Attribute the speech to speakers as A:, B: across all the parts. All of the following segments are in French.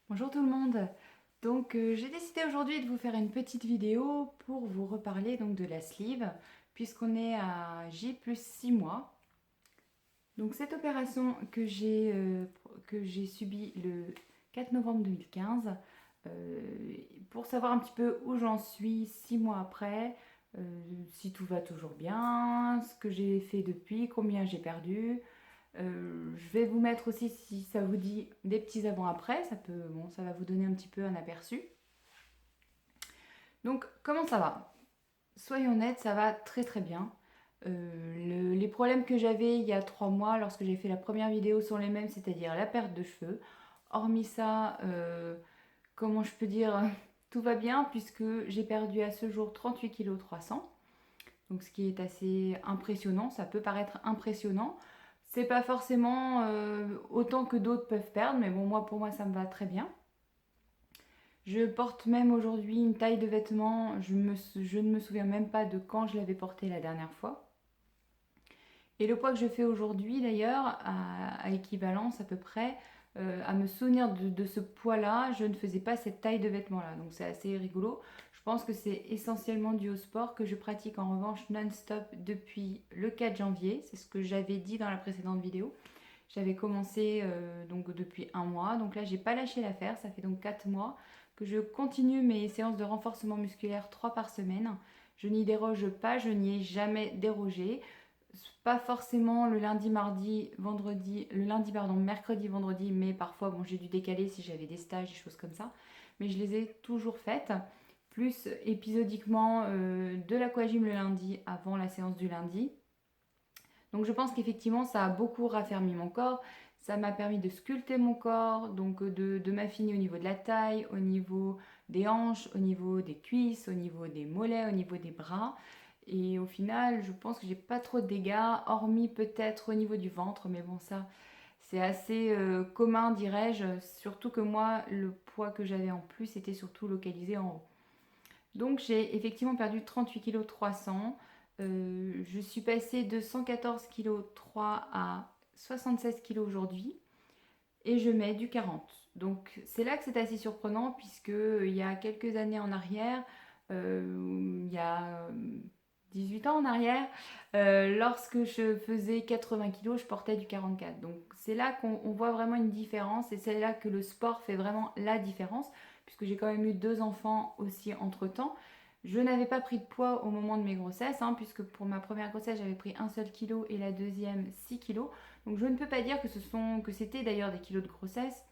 A: Bonjour tout le monde. J'ai décidé aujourd'hui de vous faire une petite vidéo pour vous reparler donc de la sleeve puisqu'on est à J plus 6 mois. Donc cette opération que j'ai subie le 4 novembre 2015, euh, pour savoir un petit peu où j'en suis 6 mois après, si tout va toujours bien, ce que j'ai fait depuis, combien j'ai perdu. Je vais vous mettre aussi, si ça vous dit, des petits avant-après. Ça va vous donner un petit peu un aperçu. Donc, comment ça va? Soyons honnêtes, ça va très très bien. Les problèmes que j'avais il y a 3 mois, lorsque j'ai fait la première vidéo, sont les mêmes, c'est-à-dire la perte de cheveux. Hormis ça, comment je peux dire, tout va bien puisque j'ai perdu à ce jour 38 kg 300. Donc, ce qui est assez impressionnant. Ça peut paraître impressionnant. C'est pas forcément autant que d'autres peuvent perdre, mais bon, pour moi, ça me va très bien. Je porte même aujourd'hui une taille de vêtements, je ne me souviens même pas de quand je l'avais porté la dernière fois. Et le poids que je fais aujourd'hui, d'ailleurs, à équivalence à peu près, à me souvenir de ce poids-là, je ne faisais pas cette taille de vêtements-là. Donc c'est assez rigolo. Je pense que c'est essentiellement dû au sport que je pratique en revanche non-stop depuis le 4 janvier. C'est ce que j'avais dit dans la précédente vidéo. J'avais commencé donc depuis un mois. Donc là, j'ai pas lâché l'affaire. Ça fait donc 4 mois que je continue mes séances de renforcement musculaire 3 par semaine. Je n'y déroge pas, je n'y ai jamais dérogé. Pas forcément le lundi, mardi, vendredi, le lundi, pardon, mercredi, vendredi, mais parfois, bon, j'ai dû décaler si j'avais des stages, des choses comme ça. Mais je les ai toujours faites. Plus épisodiquement de l'aquagym le lundi avant la séance du lundi. Donc je pense qu'effectivement ça a beaucoup raffermi mon corps, ça m'a permis de sculpter mon corps, donc de m'affiner au niveau de la taille, au niveau des hanches, au niveau des cuisses, au niveau des mollets, au niveau des bras. Et au final, je pense que j'ai pas trop de dégâts, hormis peut-être au niveau du ventre, mais bon ça c'est assez commun dirais-je, surtout que moi le poids que j'avais en plus était surtout localisé en haut. Donc j'ai effectivement perdu 38 kg 300. Je suis passée de 114 kg 3 à 76 kg aujourd'hui et je mets du 40. Donc c'est là que c'est assez surprenant puisque il y a quelques années en arrière, il y a 18 ans en arrière, lorsque je faisais 80 kg, je portais du 44. Donc c'est là qu'on voit vraiment une différence et c'est là que le sport fait vraiment la différence puisque j'ai quand même eu 2 enfants aussi entre-temps. Je n'avais pas pris de poids au moment de mes grossesses, hein, puisque pour ma première grossesse, j'avais pris un seul kilo et la deuxième 6 kilos. Donc je ne peux pas dire que c'était d'ailleurs des kilos de grossesse,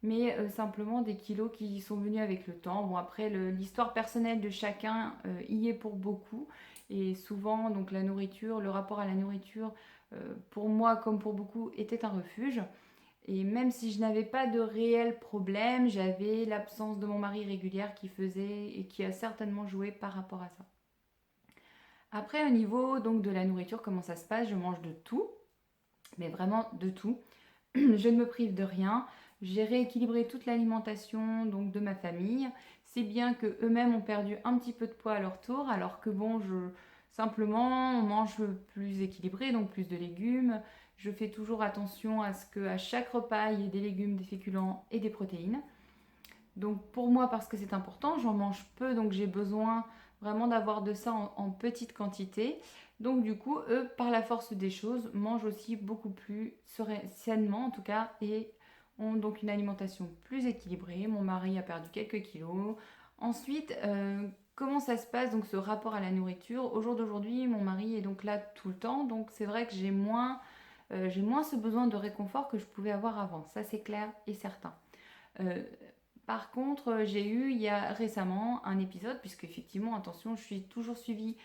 A: mais simplement des kilos qui sont venus avec le temps. Bon, après, l'histoire personnelle de chacun y est pour beaucoup. Et souvent, donc la nourriture, le rapport à la nourriture, pour moi comme pour beaucoup, était un refuge. Et même si je n'avais pas de réel problème, j'avais l'absence de mon mari régulière qui faisait et qui a certainement joué par rapport à ça. Après, au niveau donc de la nourriture, comment ça se passe? Je mange de tout, mais vraiment de tout. Je ne me prive de rien. J'ai rééquilibré toute l'alimentation donc de ma famille, si bien que eux-mêmes ont perdu un petit peu de poids à leur tour, alors que bon, simplement on mange plus équilibré, donc plus de légumes. Je fais toujours attention à ce qu'à chaque repas il y ait des légumes, des féculents et des protéines. Donc pour moi, parce que c'est important, j'en mange peu, donc j'ai besoin vraiment d'avoir de ça en petite quantité. Donc du coup, eux, par la force des choses, mangent aussi beaucoup plus sainement en tout cas, et ont donc une alimentation plus équilibrée. Mon mari a perdu quelques kilos. Ensuite, comment ça se passe, donc ce rapport à la nourriture? Au jour d'aujourd'hui, mon mari est donc là tout le temps, donc c'est vrai que j'ai moins ce besoin de réconfort que je pouvais avoir avant. Ça, c'est clair et certain. Euh, Par contre, j'ai eu il y a récemment un épisode, puisque effectivement, attention, je suis toujours suivie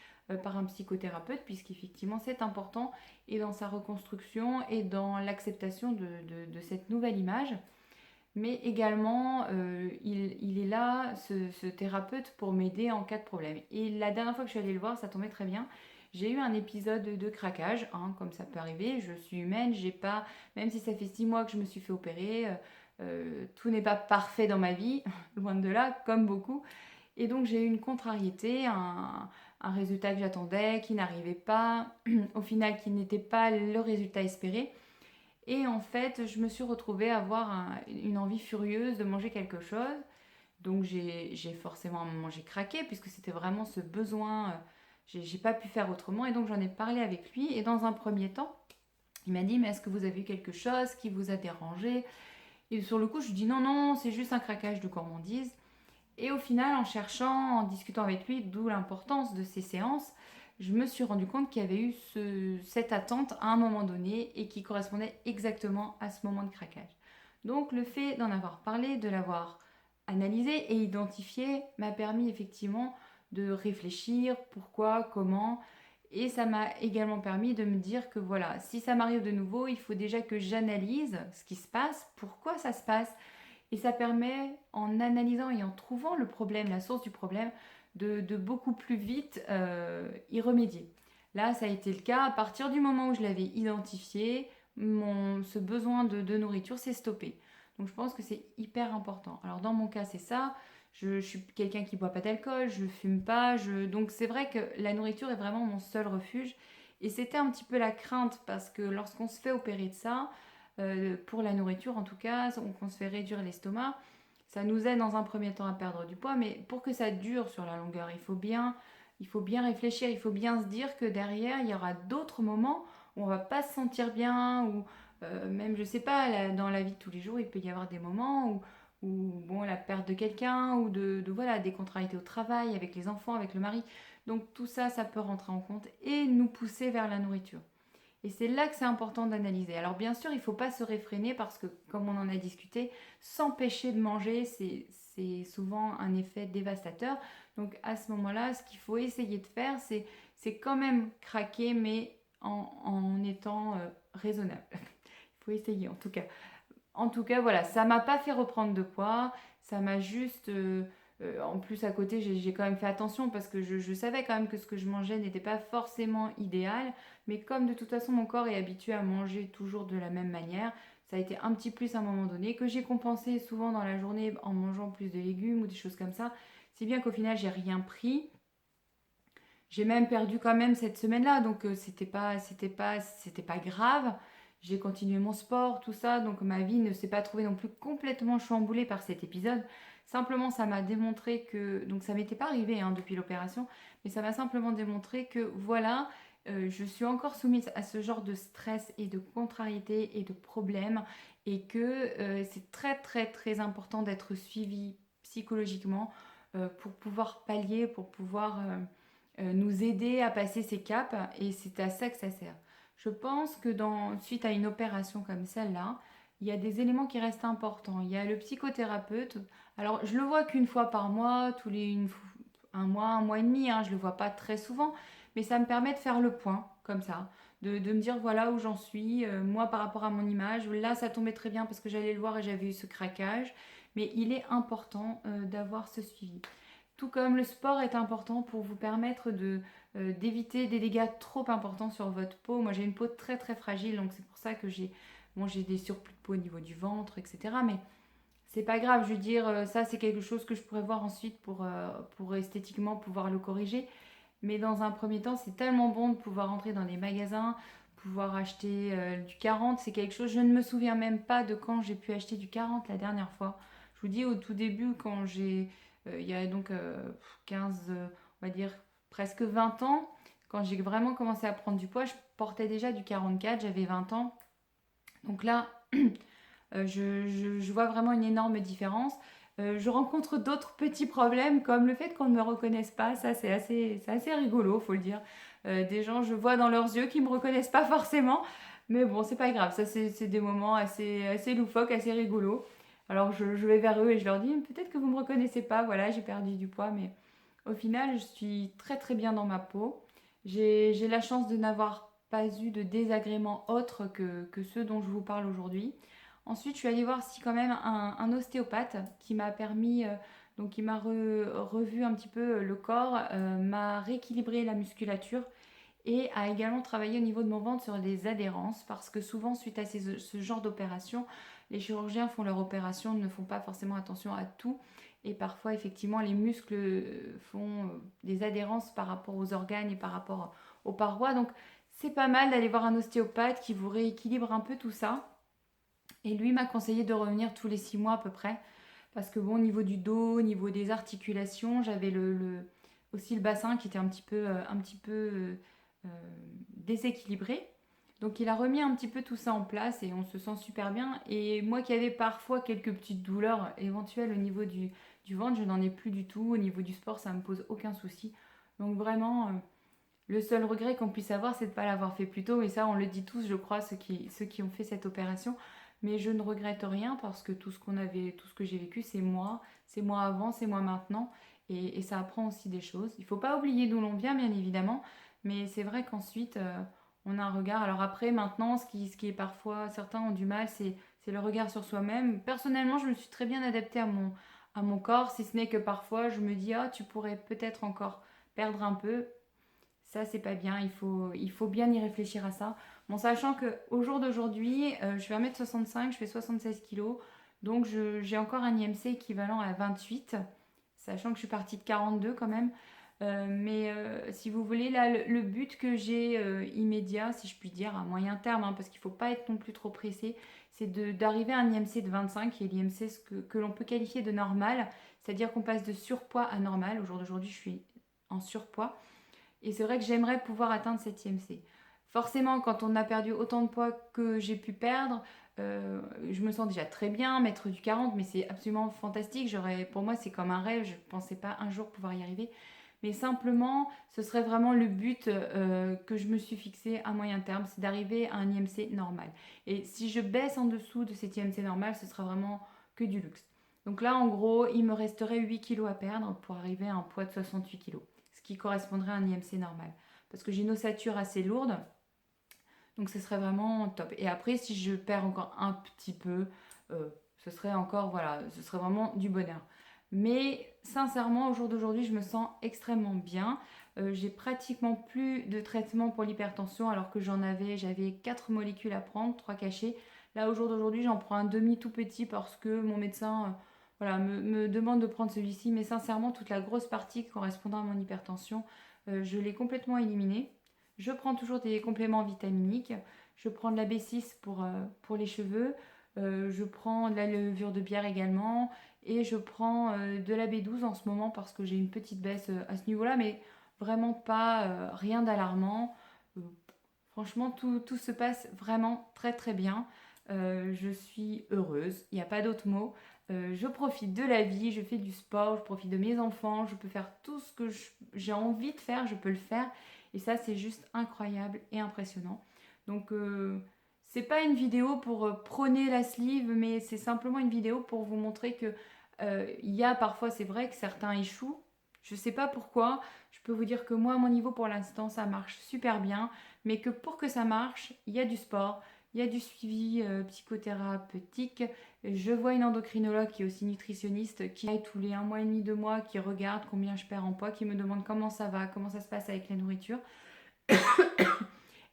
A: par un psychothérapeute, puisqu'effectivement c'est important, et dans sa reconstruction et dans l'acceptation de cette nouvelle image. Mais également, il est là, ce thérapeute, pour m'aider en cas de problème. Et la dernière fois que je suis allée le voir, ça tombait très bien. J'ai eu un épisode de craquage, hein, comme ça peut arriver. Je suis humaine, j'ai pas, même si ça fait 6 mois que je me suis fait opérer, tout n'est pas parfait dans ma vie, loin de là, comme beaucoup. Et donc j'ai eu une contrariété, un résultat que j'attendais, qui n'arrivait pas, au final qui n'était pas le résultat espéré. Et en fait, je me suis retrouvée à avoir une envie furieuse de manger quelque chose. Donc j'ai forcément à un moment j'ai craqué puisque c'était vraiment ce besoin. J'ai pas pu faire autrement et donc j'en ai parlé avec lui. Et dans un premier temps, il m'a dit mais est-ce que vous avez eu quelque chose qui vous a dérangé? Et sur le coup, je lui dis non, non, c'est juste un craquage de gourmandise. Et au final, en cherchant, en discutant avec lui, d'où l'importance de ces séances, je me suis rendu compte qu'il y avait eu cette attente à un moment donné et qui correspondait exactement à ce moment de craquage. Donc le fait d'en avoir parlé, de l'avoir analysé et identifié m'a permis effectivement de réfléchir pourquoi, comment. Et ça m'a également permis de me dire que voilà, si ça m'arrive de nouveau, il faut déjà que j'analyse ce qui se passe, pourquoi ça se passe. Et ça permet, en analysant et en trouvant le problème, la source du problème, de beaucoup plus vite y remédier. Là, ça a été le cas. À partir du moment où je l'avais identifié, ce besoin de nourriture s'est stoppé. Donc je pense que c'est hyper important. Alors dans mon cas, c'est ça. Je suis quelqu'un qui ne boit pas d'alcool, je ne fume pas. Donc c'est vrai que la nourriture est vraiment mon seul refuge. Et c'était un petit peu la crainte parce que lorsqu'on se fait opérer de ça, pour la nourriture en tout cas, on se fait réduire l'estomac. Ça nous aide dans un premier temps à perdre du poids, mais pour que ça dure sur la longueur, il faut bien réfléchir, il faut bien se dire que derrière, il y aura d'autres moments où on va pas se sentir bien, ou même, je sais pas, dans la vie de tous les jours, il peut y avoir des moments où bon, la perte de quelqu'un, ou voilà, des contrariétés au travail, avec les enfants, avec le mari. Donc tout ça, ça peut rentrer en compte et nous pousser vers la nourriture. Et c'est là que c'est important d'analyser. Alors bien sûr, il ne faut pas se réfréner parce que, comme on en a discuté, s'empêcher de manger, c'est souvent un effet dévastateur. Donc à ce moment-là, ce qu'il faut essayer de faire, c'est quand même craquer, mais en étant raisonnable. Il faut essayer en tout cas. En tout cas, voilà, ça m'a pas fait reprendre de poids, ça m'a juste... en plus, à côté, j'ai quand même fait attention parce que je savais quand même que ce que je mangeais n'était pas forcément idéal. Mais comme de toute façon, mon corps est habitué à manger toujours de la même manière, ça a été un petit plus à un moment donné que j'ai compensé souvent dans la journée en mangeant plus de légumes ou des choses comme ça. Si bien qu'au final, j'ai rien pris. J'ai même perdu quand même cette semaine-là, donc c'était pas grave. J'ai continué mon sport, tout ça, donc ma vie ne s'est pas trouvée non plus complètement chamboulée par cet épisode. Simplement, ça m'a démontré que, donc ça m'était pas arrivé hein, depuis l'opération, mais ça m'a simplement démontré que voilà, je suis encore soumise à ce genre de stress et de contrariété et de problèmes, et que c'est très très très important d'être suivi psychologiquement pour pouvoir pallier, pour pouvoir nous aider à passer ces caps et c'est à ça que ça sert. Je pense que suite à une opération comme celle-là, il y a des éléments qui restent importants. Il y a le psychothérapeute. Alors, je le vois qu'une fois par mois, un mois et demi, hein, je le vois pas très souvent, mais ça me permet de faire le point, comme ça, de me dire voilà où j'en suis, moi par rapport à mon image. Là, ça tombait très bien parce que j'allais le voir et j'avais eu ce craquage, mais il est important d'avoir ce suivi. Tout comme le sport est important pour vous permettre d'éviter des dégâts trop importants sur votre peau. Moi j'ai une peau très très fragile, donc c'est pour ça que j'ai des surplus de peau au niveau du ventre, etc. Mais c'est pas grave, je veux dire, ça c'est quelque chose que je pourrais voir ensuite pour esthétiquement pouvoir le corriger. Mais dans un premier temps, c'est tellement bon de pouvoir entrer dans des magasins, pouvoir acheter du 40. C'est quelque chose, je ne me souviens même pas de quand j'ai pu acheter du 40 la dernière fois. Je vous dis au tout début, il y a donc 15, on va dire presque 20 ans, quand j'ai vraiment commencé à prendre du poids, je portais déjà du 44, j'avais 20 ans. Donc là, je vois vraiment une énorme différence. Je rencontre d'autres petits problèmes comme le fait qu'on ne me reconnaisse pas. Ça, c'est assez rigolo, faut le dire. Des gens, je vois dans leurs yeux qui ne me reconnaissent pas forcément. Mais bon, c'est pas grave. Ça, c'est des moments assez loufoques, assez rigolos. Alors, je vais vers eux et je leur dis, peut-être que vous ne me reconnaissez pas. Voilà, j'ai perdu du poids. Mais au final, je suis très très bien dans ma peau. J'ai la chance de n'avoir pas eu de désagréments autres que ceux dont je vous parle aujourd'hui. Ensuite, je suis allée voir si quand même un ostéopathe qui m'a permis, donc qui m'a revu un petit peu le corps, m'a rééquilibré la musculature et a également travaillé au niveau de mon ventre sur des adhérences parce que souvent suite à ce genre d'opération, les chirurgiens font leur opération, ne font pas forcément attention à tout et parfois effectivement les muscles font des adhérences par rapport aux organes et par rapport aux parois. Donc c'est pas mal d'aller voir un ostéopathe qui vous rééquilibre un peu tout ça. Et lui m'a conseillé de revenir tous les 6 mois à peu près. Parce que bon, au niveau du dos, au niveau des articulations, j'avais aussi le bassin qui était un petit peu déséquilibré. Donc il a remis un petit peu tout ça en place et on se sent super bien. Et moi qui avais parfois quelques petites douleurs éventuelles au niveau du ventre, je n'en ai plus du tout. Au niveau du sport, ça ne me pose aucun souci. Donc vraiment, le seul regret qu'on puisse avoir, c'est de ne pas l'avoir fait plus tôt. Et ça, on le dit tous, je crois, ceux qui ont fait cette opération. Mais je ne regrette rien parce que tout ce que j'ai vécu, c'est moi avant, c'est moi maintenant. Et ça apprend aussi des choses. Il ne faut pas oublier d'où l'on vient, bien évidemment. Mais c'est vrai qu'ensuite, on a un regard. Alors après, maintenant, ce qui est parfois, certains ont du mal, c'est le regard sur soi-même. Personnellement, je me suis très bien adaptée à mon corps, si ce n'est que parfois, je me dis, ah, tu pourrais peut-être encore perdre un peu. Ça, c'est pas bien, il faut bien y réfléchir à ça. Bon, sachant qu'au jour d'aujourd'hui, je fais 1m65, je fais 76 kilos, donc j'ai encore un IMC équivalent à 28, sachant que je suis partie de 42 quand même. Mais si vous voulez, là, le but que j'ai immédiat, si je puis dire, à moyen terme, hein, parce qu'il ne faut pas être non plus trop pressé, c'est d'arriver à un IMC de 25, qui est l'IMC que l'on peut qualifier de normal, c'est-à-dire qu'on passe de surpoids à normal. Au jour d'aujourd'hui, je suis en surpoids. Et c'est vrai que j'aimerais pouvoir atteindre cette IMC. Forcément, quand on a perdu autant de poids que j'ai pu perdre, je me sens déjà très bien, mettre du 40, mais c'est absolument fantastique. Pour moi, c'est comme un rêve. Je ne pensais pas un jour pouvoir y arriver. Mais simplement, ce serait vraiment le but que je me suis fixé à moyen terme, c'est d'arriver à un IMC normal. Et si je baisse en dessous de cet IMC normal, ce sera vraiment que du luxe. Donc là, en gros, il me resterait 8 kilos à perdre pour arriver à un poids de 68 kilos, ce qui correspondrait à un IMC normal. Parce que j'ai une ossature assez lourde, donc ce serait vraiment top. Et après, si je perds encore un petit peu, ce serait encore, voilà, ce serait vraiment du bonheur. Mais sincèrement, au jour d'aujourd'hui, je me sens extrêmement bien. J'ai pratiquement plus de traitement pour l'hypertension alors que j'avais 4 molécules à prendre, 3 cachets. Là, au jour d'aujourd'hui, j'en prends un demi tout petit parce que mon médecin voilà, me demande de prendre celui-ci. Mais sincèrement, toute la grosse partie correspondant à mon hypertension, je l'ai complètement éliminée. Je prends toujours des compléments vitaminiques. Je prends de la B6 pour les cheveux. Je prends de la levure de bière également. Et je prends de la B12 en ce moment parce que j'ai une petite baisse à ce niveau-là. Mais vraiment pas rien d'alarmant. Euh, Franchement, tout se passe vraiment très très bien. Je suis heureuse. Il n'y a pas d'autre mot. Je profite de la vie, je fais du sport, je profite de mes enfants, je peux faire tout ce que j'ai envie de faire, je peux le faire. Et ça, c'est juste incroyable et impressionnant. Donc, c'est pas une vidéo pour prôner la sleeve, mais c'est simplement une vidéo pour vous montrer que il y a parfois, c'est vrai que certains échouent. Je sais pas pourquoi. Je peux vous dire que moi, à mon niveau, pour l'instant, ça marche super bien. Mais que pour que ça marche, il y a du sport, il y a du suivi psychothérapeutique. Je vois une endocrinologue qui est aussi nutritionniste, qui aille tous les 1 mois et demi, 2 mois, qui regarde combien je perds en poids, qui me demande comment ça va, comment ça se passe avec la nourriture.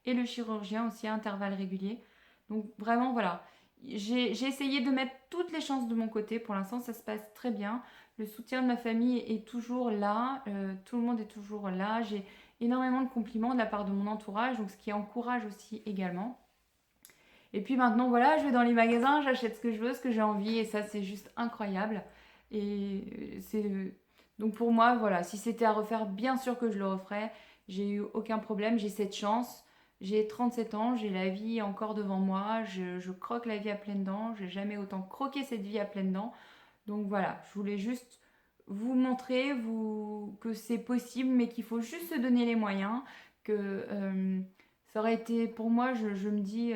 A: Et le chirurgien aussi à intervalles réguliers. Donc vraiment, voilà. J'ai essayé de mettre toutes les chances de mon côté. Pour l'instant, ça se passe très bien. Le soutien de ma famille est toujours là. Tout le monde est toujours là. J'ai énormément de compliments de la part de mon entourage, donc ce qui encourage aussi également. Et puis maintenant, voilà, je vais dans les magasins, j'achète ce que je veux, ce que j'ai envie, et ça, c'est juste incroyable. Et donc pour moi, voilà, si c'était à refaire, bien sûr que je le referais. J'ai eu aucun problème, j'ai cette chance. J'ai 37 ans, j'ai la vie encore devant moi, je croque la vie à pleines dents, j'ai jamais autant croqué cette vie à pleines dents. Donc voilà, je voulais juste vous montrer que c'est possible, mais qu'il faut juste se donner les moyens, que ça aurait été, pour moi, je me dis,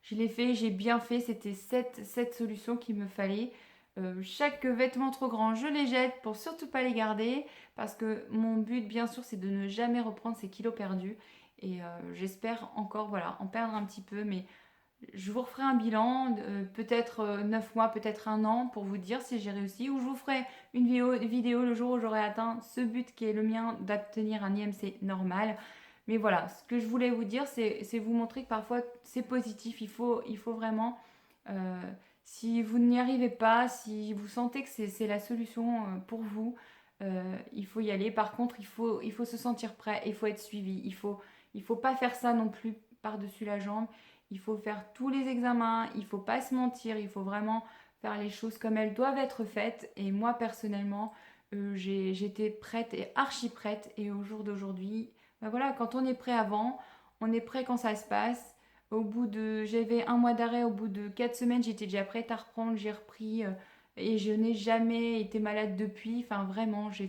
A: je l'ai fait, j'ai bien fait, c'était cette solution qu'il me fallait. Chaque vêtement trop grand, je les jette pour surtout pas les garder, parce que mon but, bien sûr, c'est de ne jamais reprendre ces kilos perdus. Et j'espère encore, voilà, en perdre un petit peu, mais je vous referai un bilan, peut-être 9 mois, peut-être un an, pour vous dire si j'ai réussi. Ou je vous ferai une vidéo le jour où j'aurai atteint ce but qui est le mien d'obtenir un IMC normal. Mais voilà, ce que je voulais vous dire, c'est vous montrer que parfois c'est positif. Il faut vraiment, euh, si vous n'y arrivez pas, si vous sentez que c'est la solution pour vous, il faut y aller. Par contre, il faut se sentir prêt, il faut être suivi. Il faut pas faire ça non plus par-dessus la jambe. il faut faire tous les examens, il faut pas se mentir, il faut vraiment faire les choses comme elles doivent être faites. Et moi personnellement, j'étais prête et archi prête. Et au jour d'aujourd'hui, ben voilà, quand on est prêt avant, on est prêt quand ça se passe. J'avais un mois d'arrêt, au bout de 4 semaines, j'étais déjà prête à reprendre, j'ai repris et je n'ai jamais été malade depuis. Enfin, vraiment, je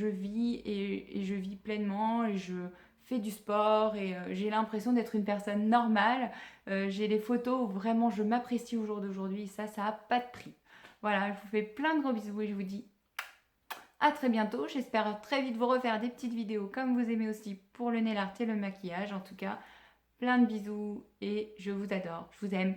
A: vis et je vis pleinement et je fais du sport et j'ai l'impression d'être une personne normale. J'ai les photos où vraiment je m'apprécie au jour d'aujourd'hui. Ça a pas de prix. Voilà, je vous fais plein de gros bisous et je vous dis à très bientôt. J'espère très vite vous refaire des petites vidéos comme vous aimez aussi pour le nail art et le maquillage. En tout cas, plein de bisous et je vous adore. Je vous aime.